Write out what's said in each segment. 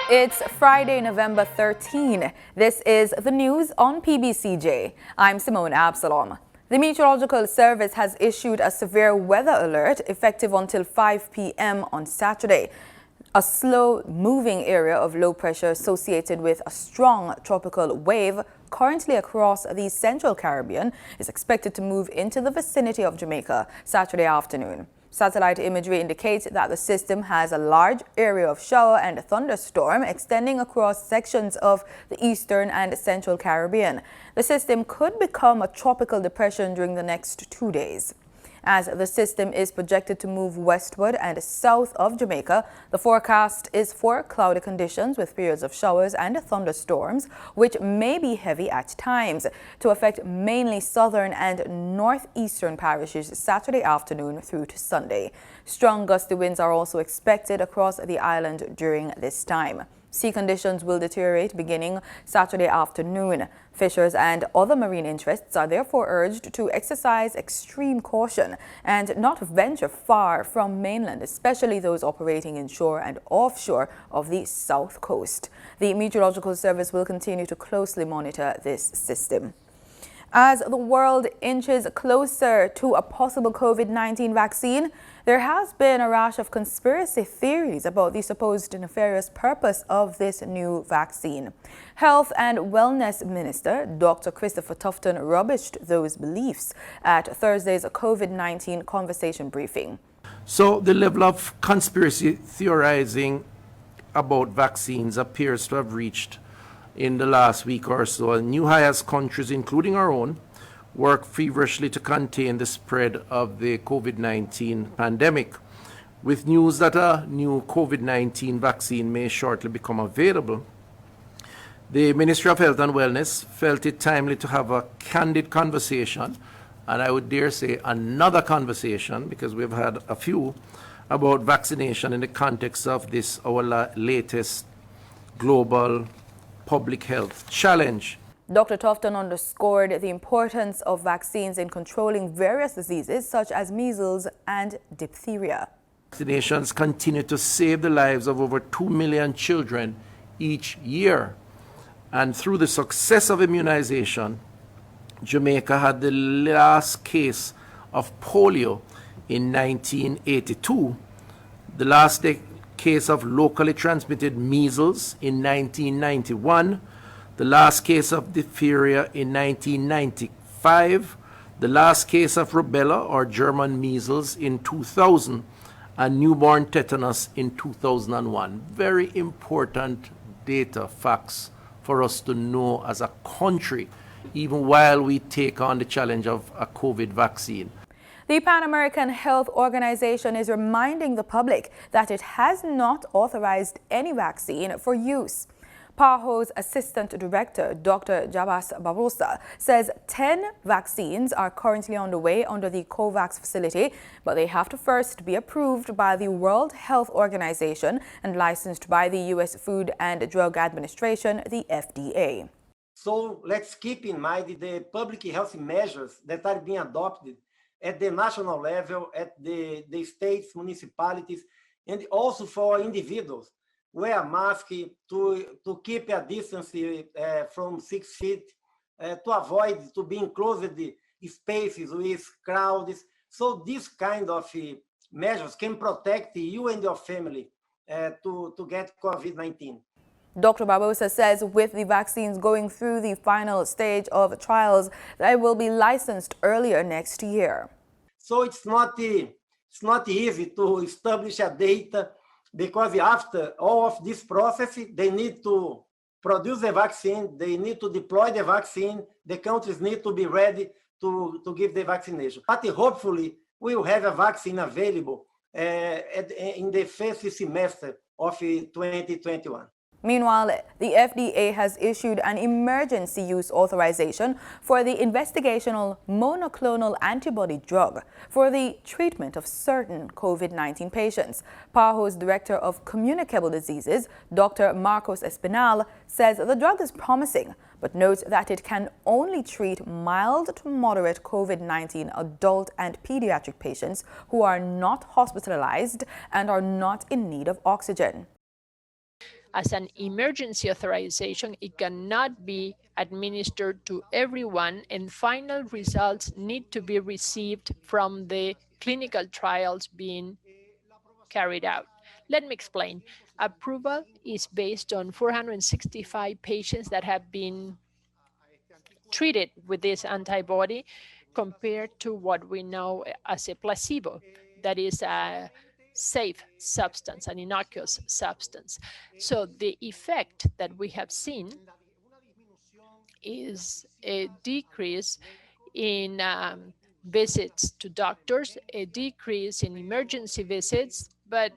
It's Friday, November 13. This is the news on PBCJ. I'm Simone Absalom. The Meteorological Service has issued a severe weather alert effective until 5 p.m. on Saturday. A slow-moving area of low pressure associated with a strong tropical wave currently across the central Caribbean is expected to move into the vicinity of Jamaica Saturday afternoon. Satellite imagery indicates that the system has a large area of shower and thunderstorm extending across sections of the eastern and central Caribbean. The system could become a tropical depression during the next 2 days. As the system is projected to move westward and south of Jamaica, the forecast is for cloudy conditions with periods of showers and thunderstorms, which may be heavy at times, to affect mainly southern and northeastern parishes Saturday afternoon through to Sunday. Strong gusty winds are also expected across the island during this time. Sea conditions will deteriorate beginning Saturday afternoon. Fishers and other marine interests are therefore urged to exercise extreme caution and not venture far from mainland, especially those operating inshore and offshore of the south coast. The Meteorological Service will continue to closely monitor this system. As the world inches closer to a possible COVID-19 vaccine, there has been a rash of conspiracy theories about the supposed nefarious purpose of this new vaccine. Health and Wellness Minister Dr. Christopher Tufton rubbished those beliefs at Thursday's COVID-19 conversation briefing. So the level of conspiracy theorizing about vaccines appears to have reached in the last week or so. A new high as countries, including our own, work feverishly to contain the spread of the COVID-19 pandemic. With news that a new COVID-19 vaccine may shortly become available, the Ministry of Health and Wellness felt it timely to have a candid conversation, and I would dare say another conversation, because we've had a few, about vaccination in the context of this, our latest global public health challenge. Dr. Tufton underscored the importance of vaccines in controlling various diseases such as measles and diphtheria. Vaccinations continue to save the lives of over 2 million children each year. And through the success of immunization, Jamaica had the last case of polio in 1982, the last case of locally transmitted measles in 1991, the last case of diphtheria in 1995, the last case of rubella or German measles in 2000, and newborn tetanus in 2001. Very important data, facts for us to know as a country, even while we take on the challenge of a COVID vaccine. The Pan American Health Organization is reminding the public that it has not authorized any vaccine for use. PAHO's Assistant Director, Dr. Barbados, says 10 vaccines are currently underway under the COVAX facility, but they have to first be approved by the World Health Organization and licensed by the U.S. Food and Drug Administration, the FDA. So let's keep in mind the public health measures that are being adopted at the national level, at the states, municipalities, and also for individuals. Wear a mask to keep a distance from 6 feet, to avoid to be in closed spaces with crowds. So these kind of measures can protect you and your family to get COVID-19. Dr. Barbosa says with the vaccines going through the final stage of trials, they will be licensed earlier next year. So it's not easy to establish a data, because after all of this process, they need to produce the vaccine, they need to deploy the vaccine, the countries need to be ready to give the vaccination. But hopefully, we will have a vaccine available in the first semester of 2021. Meanwhile, the FDA has issued an emergency use authorization for the investigational monoclonal antibody drug for the treatment of certain COVID-19 patients. PAHO's Director of Communicable Diseases, Dr. Marcos Espinal, says the drug is promising, but notes that it can only treat mild to moderate COVID-19 adult and pediatric patients who are not hospitalized and are not in need of oxygen. as an emergency authorization. It cannot be administered to everyone, and final results need to be received from the clinical trials being carried out. Let me explain. Approval is based on 465 patients that have been treated with this antibody compared to what we know as a placebo, that is a safe substance, an innocuous substance. So the effect that we have seen is a decrease in visits to doctors, a decrease in emergency visits, but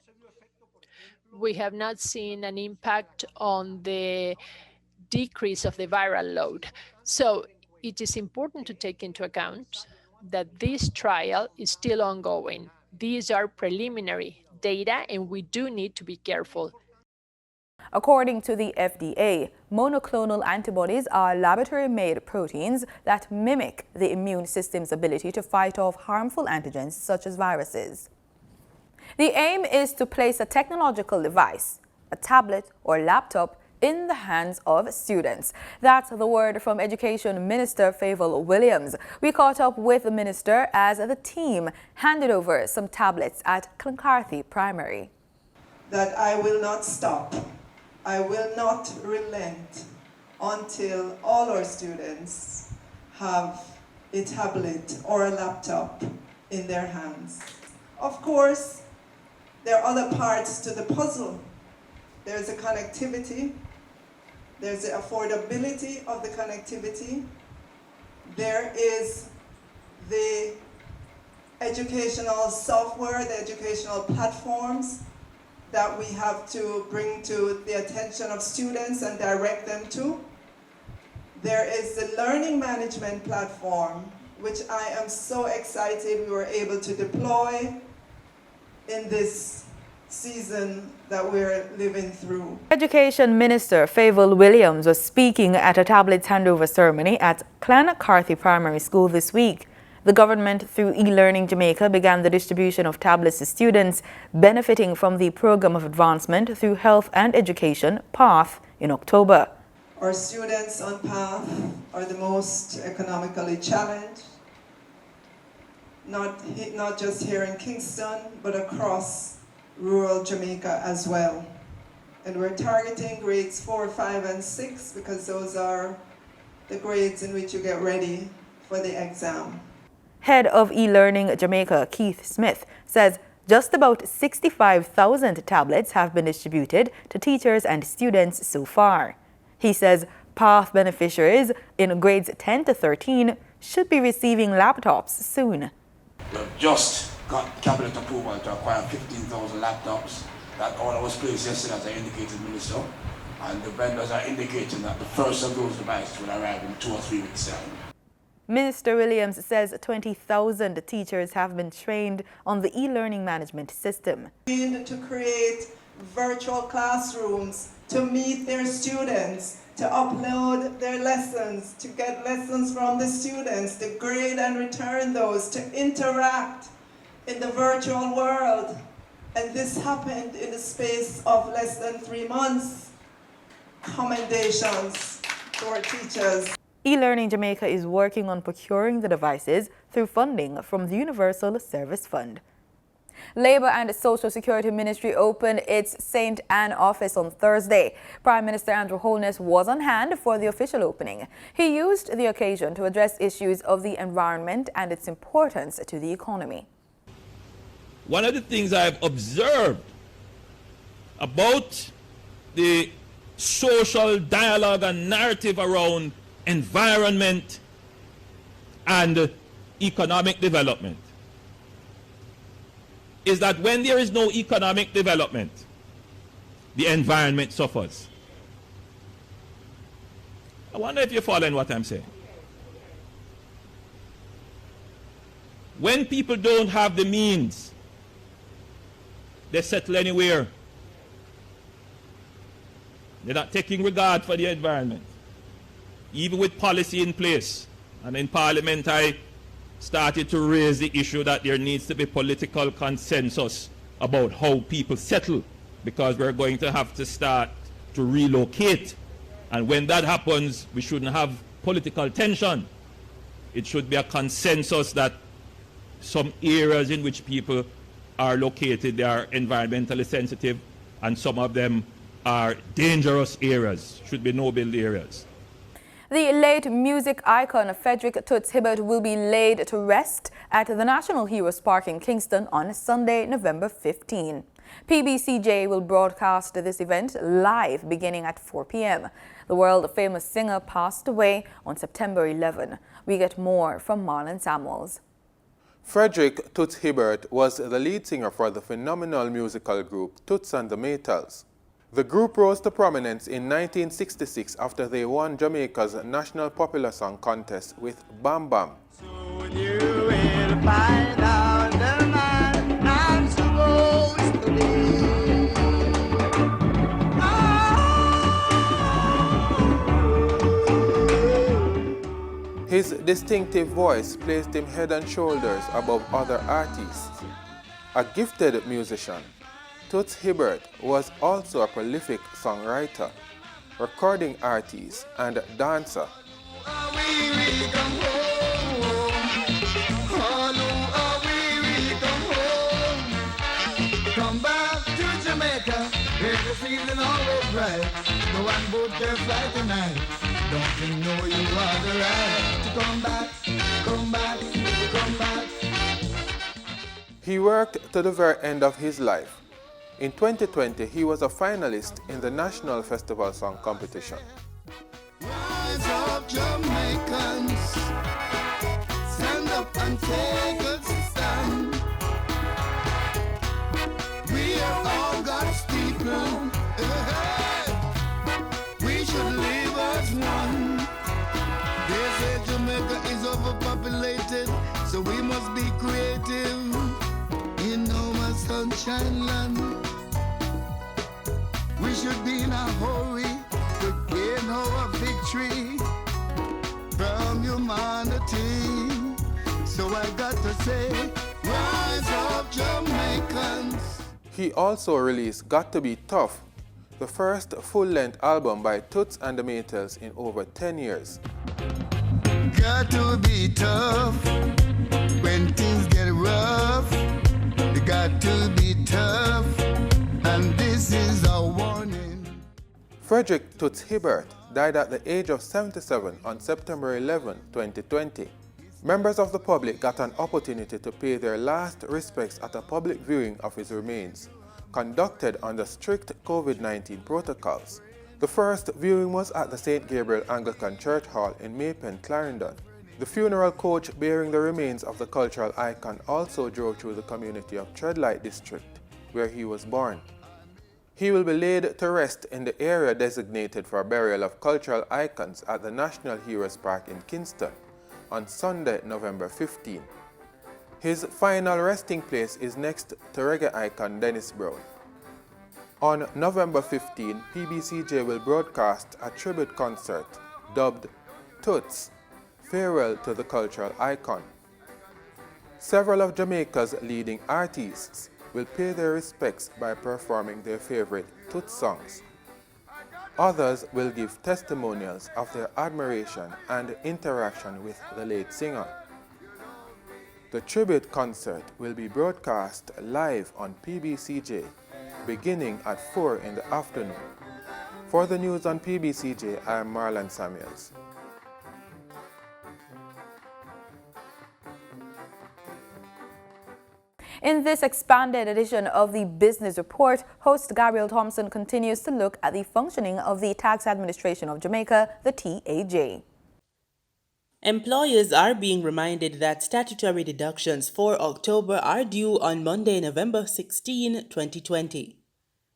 we have not seen an impact on the decrease of the viral load. So it is important to take into account that this trial is still ongoing. These are preliminary data, and we do need to be careful. According to the FDA, monoclonal antibodies are laboratory-made proteins that mimic the immune system's ability to fight off harmful antigens such as viruses. The aim is to place a technological device, a tablet or laptop, in the hands of students. That's the word from Education Minister Favour Williams. We caught up with the minister as the team handed over some tablets at Clancarthy Primary. That I will not stop. I will not relent until all our students have a tablet or a laptop in their hands. Of course, there are other parts to the puzzle. There's a connectivity. There's the affordability of the connectivity. There is the educational software, the educational platforms that we have to bring to the attention of students and direct them to. There is the learning management platform, which I am so excited we were able to deploy in this season that we're living through. Education Minister Favour Williams was speaking at a tablets handover ceremony at Clancarthy Primary School this week. The government, through e-Learning Jamaica, began the distribution of tablets to students benefiting from the Programme of Advancement through Health and Education, PAHO, in October. Our students on PAHO are the most economically challenged, not just here in Kingston, but across rural Jamaica as well. And we're targeting grades 4, 5, and 6 because those are the grades in which you get ready for the exam. Head of e-Learning Jamaica, Keith Smith, says just about 65,000 tablets have been distributed to teachers and students so far. He says PAHO beneficiaries in grades 10 to 13 should be receiving laptops soon. We've just got cabinet approval to acquire 15,000 laptops. That order was placed yesterday, as I indicated, Minister, and the vendors are indicating that the first of those devices will arrive in 2 or 3 weeks' time. Minister Williams says 20,000 teachers have been trained on the e-learning management system. We need to create virtual classrooms to meet their students, to upload their lessons, to get lessons from the students, to grade and return those, to interact in the virtual world. And this happened in the space of less than 3 months. Commendations to our teachers. E-Learning Jamaica is working on procuring the devices through funding from the Universal Service Fund. Labour and Social Security Ministry opened its St. Anne office on Thursday. Prime Minister Andrew Holness was on hand for the official opening. He used the occasion to address issues of the environment and its importance to the economy. One of the things I've observed about the social dialogue and narrative around environment and economic development is that when there is no economic development, the environment suffers. I wonder if you're following what I'm saying. When people don't have the means, they settle anywhere. They're not taking regard for the environment. Even with policy in place, and in Parliament I started to raise the issue that there needs to be political consensus about how people settle, because we're going to have to start to relocate. And when that happens, we shouldn't have political tension. It should be a consensus that some areas in which people are located, they are environmentally sensitive, and some of them are dangerous areas, should be no-build areas. The late music icon Frederick Toots Hibbert will be laid to rest at the National Heroes Park in Kingston on Sunday, November 15. PBCJ will broadcast this event live beginning at 4 p.m. The world-famous singer passed away on September 11. We get more from Marlon Samuels. Frederick Toots Hibbert was the lead singer for the phenomenal musical group Toots and the Maytals. The group rose to prominence in 1966 after they won Jamaica's National Popular Song Contest with Bam Bam. Soon you will find out the man I'm supposed to be. His distinctive voice placed him head and shoulders above other artists. A gifted musician, Toots Hibbert was also a prolific songwriter, recording artist, and dancer. Come back to Jamaica, where the season always bright. No one boat can fly tonight. Don't you know you are the right to come back, come back, come back. He worked to the very end of his life. In 2020, he was a finalist in the National Festival Song Competition. Rise up, Jamaicans, stand up and take a stand. We are all God's people. Hey, we should live as one. They say Jamaica is overpopulated, so we must be creative in our sunshine land. We should be in a hurry to gain our victory from humanity. So I got to say, rise up, Jamaicans. He also released Got to Be Tough, the first full-length album by Toots and the Maytals in over 10 years. Got to be tough when things get rough. You got to be tough, and this is a warning. Frederick Toots Hibbert died at the age of 77 on September 11, 2020. Members of the public got an opportunity to pay their last respects at a public viewing of his remains, conducted under strict COVID-19 protocols. The first viewing was at the St. Gabriel Anglican Church Hall in Maypen, Clarendon. The funeral coach bearing the remains of the cultural icon also drove through the community of Treadlight District, where he was born. He will be laid to rest in the area designated for burial of cultural icons at the National Heroes Park in Kingston on Sunday, November 15. His final resting place is next to reggae icon Dennis Brown. On November 15, PBCJ will broadcast a tribute concert dubbed Toots, Farewell to the Cultural Icon. Several of Jamaica's leading artists will pay their respects by performing their favorite Toots songs. Others will give testimonials of their admiration and interaction with the late singer. The tribute concert will be broadcast live on PBCJ beginning at 4 in the afternoon. For the news on PBCJ, I am Marlon Samuels. In this expanded edition of the Business Report, host Gabriel Thompson continues to look at the functioning of the Tax Administration of Jamaica, the TAJ. Employers are being reminded that statutory deductions for October are due on Monday, November 16, 2020.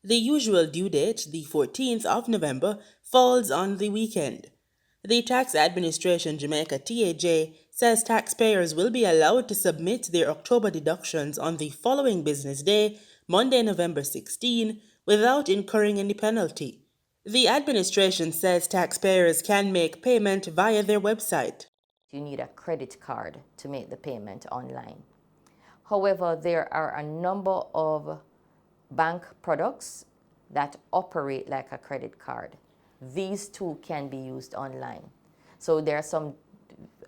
The usual due date, the 14th of November, falls on the weekend. The Tax Administration Jamaica TAJ says taxpayers will be allowed to submit their October deductions on the following business day, Monday, November 16, without incurring any penalty. The administration says taxpayers can make payment via their website. You need a credit card to make the payment online. However, there are a number of bank products that operate like a credit card. These two can be used online. So there are some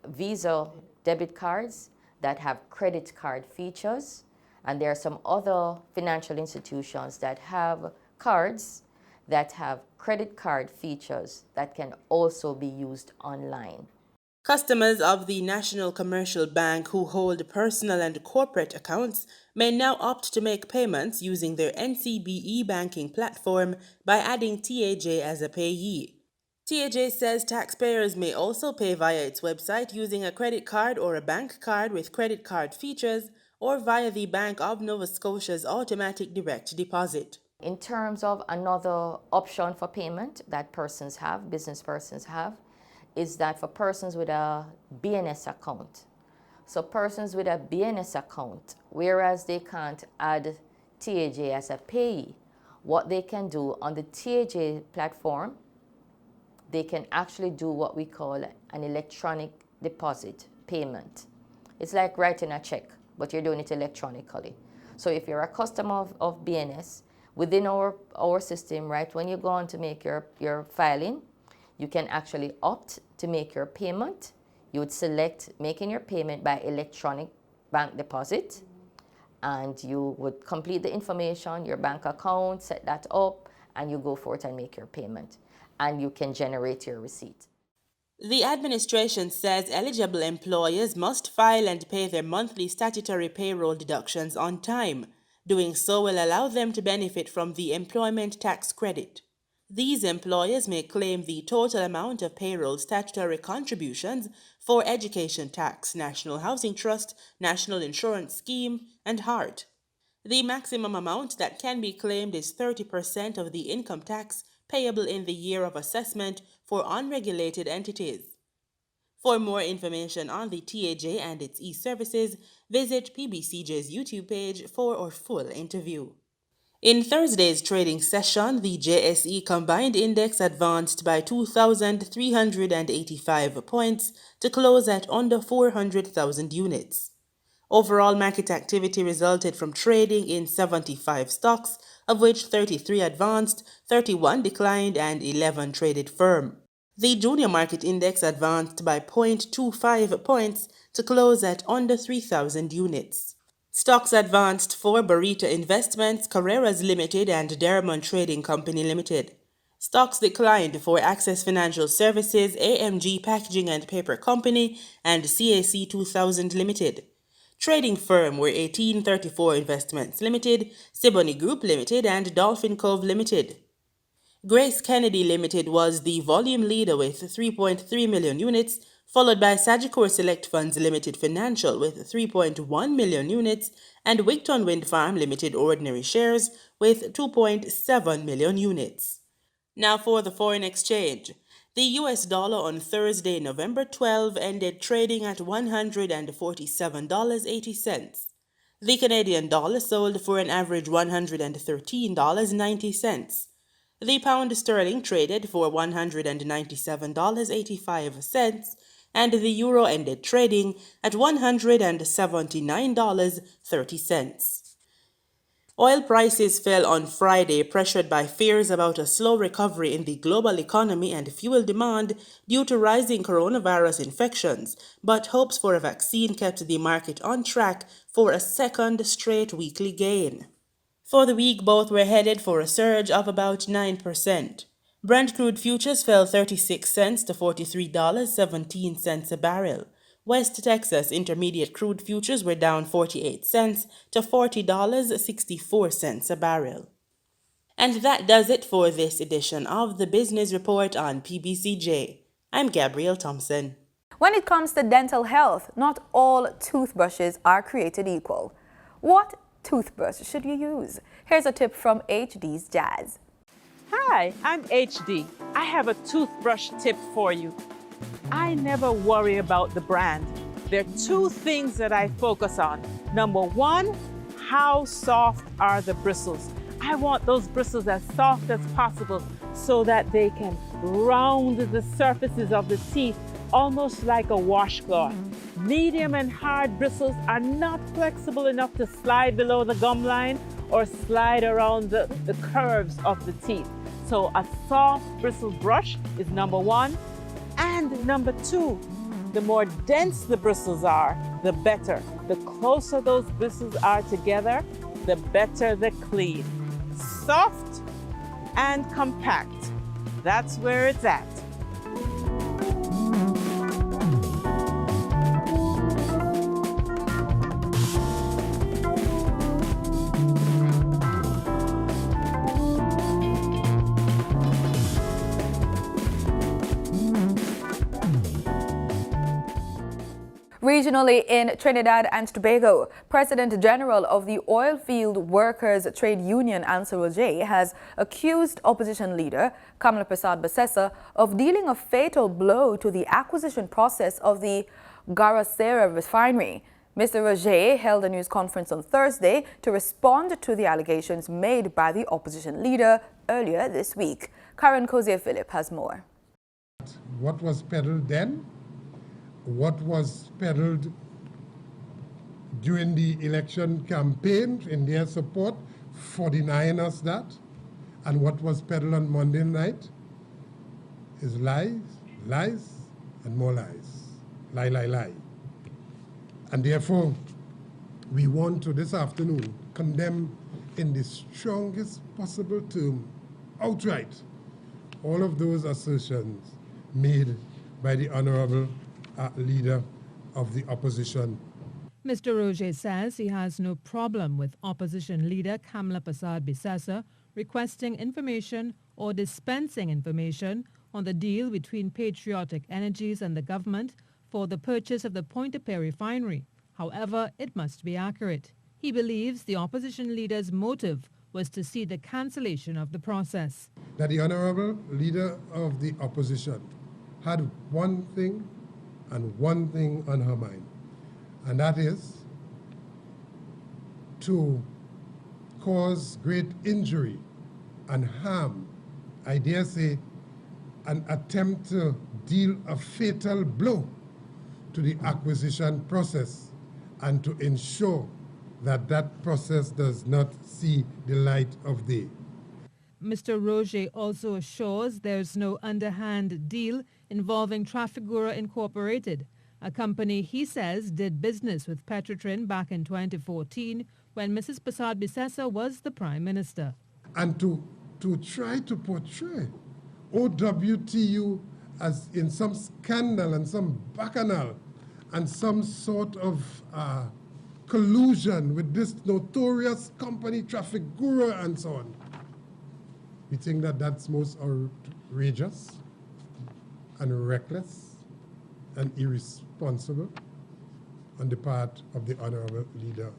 Visa debit cards that have credit card features, and there are some other financial institutions that have cards that have credit card features that can also be used online. Customers of the National Commercial Bank who hold personal and corporate accounts may now opt to make payments using their NCBE banking platform by adding TAJ as a payee. TAJ says taxpayers may also pay via its website using a credit card or a bank card with credit card features, or via the Bank of Nova Scotia's automatic direct deposit. In terms of another option for payment that persons have, business persons have, is that for persons with a BNS account. So persons with a BNS account, whereas they can't add TAJ as a payee, what they can do on the TAJ platform, they can actually do what we call an electronic deposit payment. It's like writing a check, but you're doing it electronically. So if you're a customer of BNS, within our system, right, when you go on to make your filing, you can actually opt to make your payment. You would select making your payment by electronic bank deposit, and you would complete the information, your bank account, set that up, and you go forth and make your payment. And you can generate your receipt. The administration says eligible employers must file and pay their monthly statutory payroll deductions on time. Doing so will allow them to benefit from the employment tax credit. These employers may claim the total amount of payroll statutory contributions for education tax, National Housing Trust, National Insurance Scheme, and HART. The maximum amount that can be claimed is 30% of the income tax payable in the year of assessment for unregulated entities. For more information on the TAJ and its e-services, visit PBCJ's YouTube page for our full interview. In Thursday's trading session, the JSE Combined Index advanced by 2,385 points to close at under 400,000 units. Overall market activity resulted from trading in 75 stocks, of which 33 advanced, 31 declined, and 11 traded firm. The Junior Market Index advanced by 0.25 points to close at under 3,000 units. Stocks advanced for Burrito Investments, Carreras Limited, and Derrimon Trading Company Limited. Stocks declined for Access Financial Services, AMG Packaging and Paper Company, and CAC 2000 Limited. Trading firm were 1834 Investments Limited, Siboney Group Limited, and Dolphin Cove Limited. Grace Kennedy Limited was the volume leader with 3.3 million units, followed by Sagicor Select Funds Limited Financial with 3.1 million units, and Wigton Wind Farm Limited ordinary shares with 2.7 million units. Now for the foreign exchange. The US dollar on Thursday, November 12, ended trading at $147.80. The Canadian dollar sold for an average $113.90. The pound sterling traded for $197.85, and the euro ended trading at $179.30. Oil prices fell on Friday, pressured by fears about a slow recovery in the global economy and fuel demand due to rising coronavirus infections, but hopes for a vaccine kept the market on track for a second straight weekly gain. For the week, both were headed for a surge of about 9%. Brent crude futures fell 36 cents to $43.17 a barrel. West Texas Intermediate crude futures were down 48 cents to $40.64 a barrel. And that does it for this edition of the Business Report on PBCJ. I'm Gabrielle Thompson. When it comes to dental health, not all toothbrushes are created equal. What toothbrush should you use? Here's a tip from HD's Jazz. Hi, I'm HD. I have a toothbrush tip for you. I never worry about the brand. There are two things that I focus on. Number one, how soft are the bristles? I want those bristles as soft as possible so that they can round the surfaces of the teeth almost like a washcloth. Medium and hard bristles are not flexible enough to slide below the gum line or slide around the curves of the teeth. So a soft bristle brush is number one. And number two, the more dense the bristles are, the better. The closer those bristles are together, the better the clean. Soft and compact. That's where it's at. Regionally in Trinidad and Tobago, President General of the Oilfield Workers Trade Union, Roget, has accused opposition leader Kamla Persad-Bissessar of dealing a fatal blow to the acquisition process of the Garacera Refinery. Mr. Roget held a news conference on Thursday to respond to the allegations made by the opposition leader earlier this week. Karen Cozier-Phillip has more. What was peddled then? What was peddled during the election campaign in their support for denying us that, and what was peddled on Monday night is lies, lies, and more lies. Lie, lie, lie. And therefore, we want to this afternoon condemn in the strongest possible term, outright, all of those assertions made by the Honorable leader of the opposition. Mr. Roget says he has no problem with opposition leader Kamla Persad-Bissessar requesting information or dispensing information on the deal between Patriotic Energies and the government for the purchase of the Pointe-à-Pitre refinery. However, it must be accurate. He believes the opposition leader's motive was to see the cancellation of the process. That the Honorable leader of the opposition had one thing and one thing on her mind, and that is to cause great injury and harm, I dare say, an attempt to deal a fatal blow to the acquisition process and to ensure that that process does not see the light of day. Mr. Roget also assures there's no underhand deal involving Trafigura Incorporated, a company he says did business with Petrotrin back in 2014 when Mrs. Persad-Bissessar was the Prime Minister. And to try to portray OWTU as in some scandal and some bacchanal and some sort of collusion with this notorious company Trafigura and so on. We think that that's most outrageous and reckless and irresponsible on the part of the Honorable Leader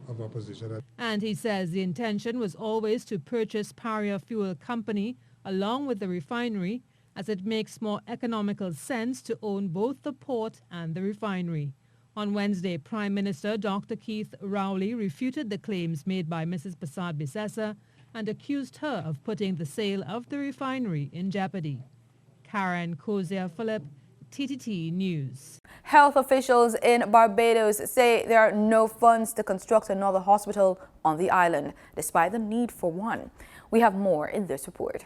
of Opposition. And he says the intention was always to purchase Paria Fuel Company along with the refinery, as it makes more economical sense to own both the port and the refinery. On Wednesday, Prime Minister Dr. Keith Rowley refuted the claims made by Mrs. Persad-Bissessar and accused her of putting the sale of the refinery in jeopardy. Karen Cozier-Phillip, TTT News. Health officials in Barbados say there are no funds to construct another hospital on the island, despite the need for one. We have more in this report.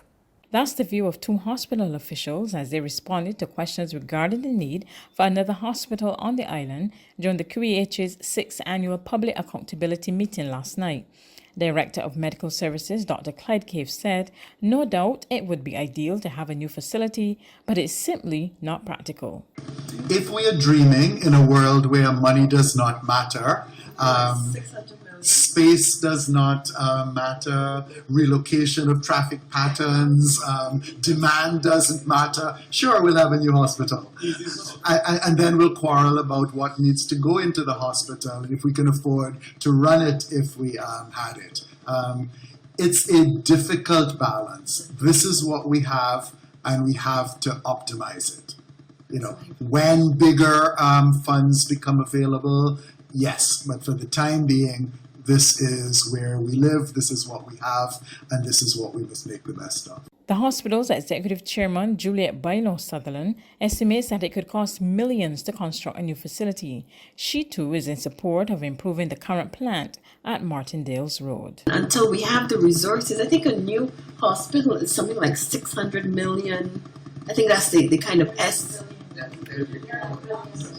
That's the view of two hospital officials as they responded to questions regarding the need for another hospital on the island during the QEH's 6th annual public accountability meeting last night. Director of Medical Services, Dr. Clyde Cave, said, "No doubt it would be ideal to have a new facility, but it's simply not practical." If we are dreaming in a world where money does not matter, space does not matter, relocation of traffic patterns, demand doesn't matter, sure, we'll have a new hospital. And then we'll quarrel about what needs to go into the hospital, if we can afford to run it if we had it. It's a difficult balance. This is what we have, and we have to optimize it. You know, when bigger funds become available, yes, but for the time being, this is where we live, this is what we have, and this is what we must make the best of. The hospital's executive chairman, Juliet Bailo Sutherland, estimates that it could cost millions to construct a new facility. She too is in support of improving the current plant at Martindale's Road. Until we have the resources, I think a new hospital is something like 600 million. I think that's the kind of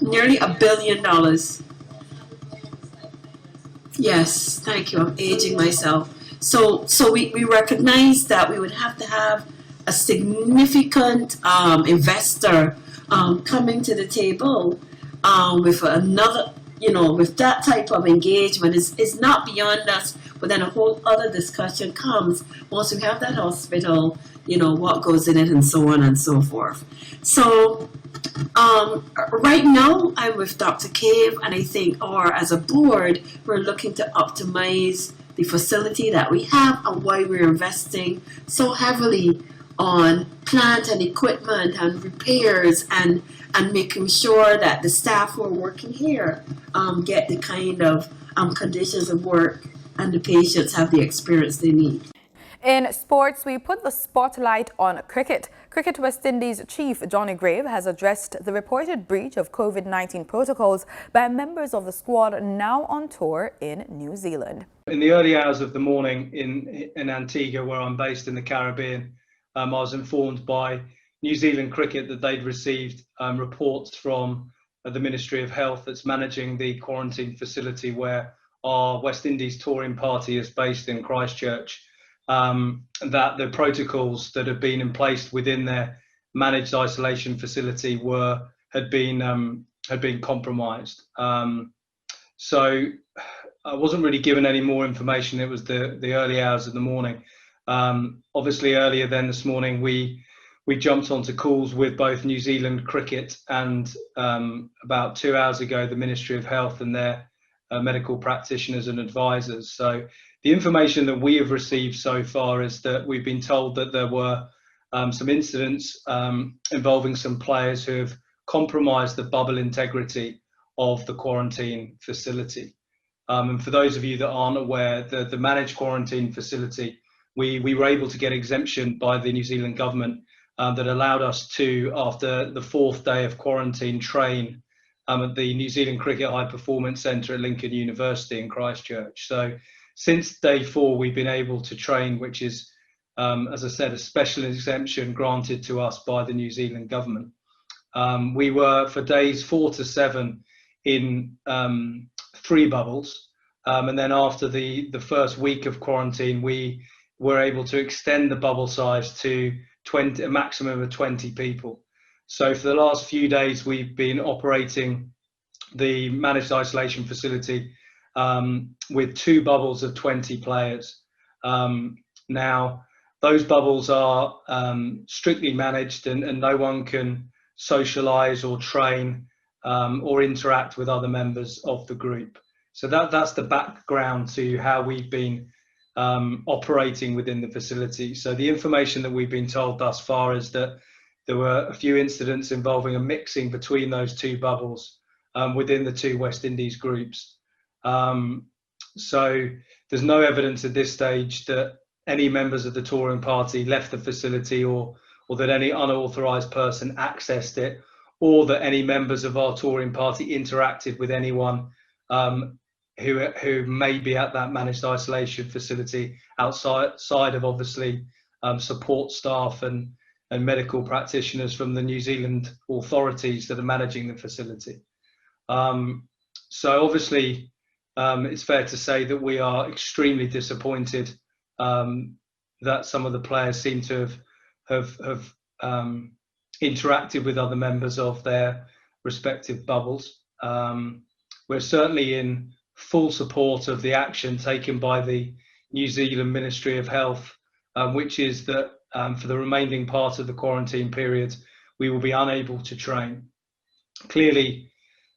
nearly $1 billion. Yes, thank you. I'm aging myself. So we recognize that we would have to have a significant investor coming to the table with another, with that type of engagement. Is not beyond us, but then a whole other discussion comes once we have that hospital, what goes in it and so on and so forth. So right now I'm with Dr. Cave, and I think, or as a board, we're looking to optimize the facility that we have and why we're investing so heavily on plant and equipment and repairs and making sure that the staff who are working here get the kind of conditions of work and the patients have the experience they need. In sports, we put the spotlight on cricket. Cricket West Indies chief Johnny Grave has addressed the reported breach of COVID-19 protocols by members of the squad now on tour in New Zealand. In the early hours of the morning in Antigua, where I'm based in the Caribbean, I was informed by New Zealand Cricket that they'd received reports from the Ministry of Health that's managing the quarantine facility where our West Indies touring party is based in Christchurch. That the protocols that have been in place within their managed isolation facility had been compromised. So I wasn't really given any more information. It was the early hours of the morning. Obviously, earlier then this morning, we jumped onto calls with both New Zealand Cricket and about 2 hours ago, the Ministry of Health and their medical practitioners and advisors. So the information that we have received so far is that we've been told that there were some incidents involving some players who have compromised the bubble integrity of the quarantine facility. And for those of you that aren't aware, the managed quarantine facility, we were able to get exemption by the New Zealand government that allowed us to, after the 4th day of quarantine, train at the New Zealand Cricket High Performance Centre at Lincoln University in Christchurch. So since day 4, we've been able to train, which is, as I said, a special exemption granted to us by the New Zealand government. We were, for days 4 to 7, in 3 bubbles. And then after the first week of quarantine, we were able to extend the bubble size to a maximum of 20 people. So for the last few days, we've been operating the managed isolation facility with 2 bubbles of 20 players. Now, those bubbles are strictly managed and no one can socialize or train or interact with other members of the group. So that's the background to how we've been operating within the facility. So the information that we've been told thus far is that there were a few incidents involving a mixing between those 2 bubbles within the 2 West Indies groups. So there's no evidence at this stage that any members of the touring party left the facility or that any unauthorized person accessed it, or that any members of our touring party interacted with anyone who may be at that managed isolation facility outside of obviously support staff and medical practitioners from the New Zealand authorities that are managing the facility. So obviously it's fair to say that we are extremely disappointed that some of the players seem to have interacted with other members of their respective bubbles. We're certainly in full support of the action taken by the New Zealand Ministry of Health, which is that for the remaining part of the quarantine period, we will be unable to train. Clearly,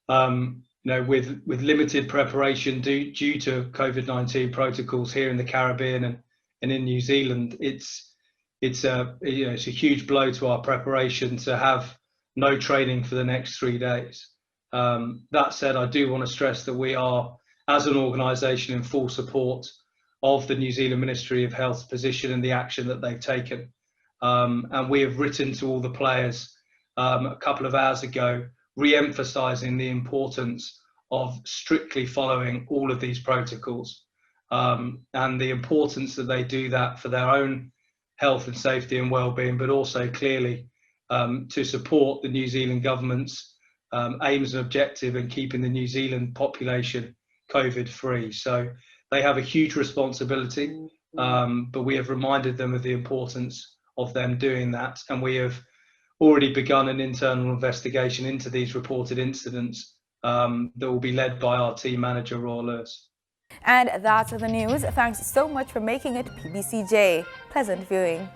with limited preparation due to COVID-19 protocols here in the Caribbean and in New Zealand, it's a huge blow to our preparation to have no training for the next 3 days. That said, I do want to stress that we are, as an organisation, in full support of the New Zealand Ministry of Health's position and the action that they've taken. And we have written to all the players a couple of hours ago, re-emphasising the importance of strictly following all of these protocols, and the importance that they do that for their own health and safety and well-being, but also clearly to support the New Zealand government's aims and objective in keeping the New Zealand population COVID-free. So they have a huge responsibility, but we have reminded them of the importance of them doing that, and we have already begun an internal investigation into these reported incidents that will be led by our team manager, Royal Lewis. And that's the news. Thanks so much for making it PBCJ. Pleasant viewing.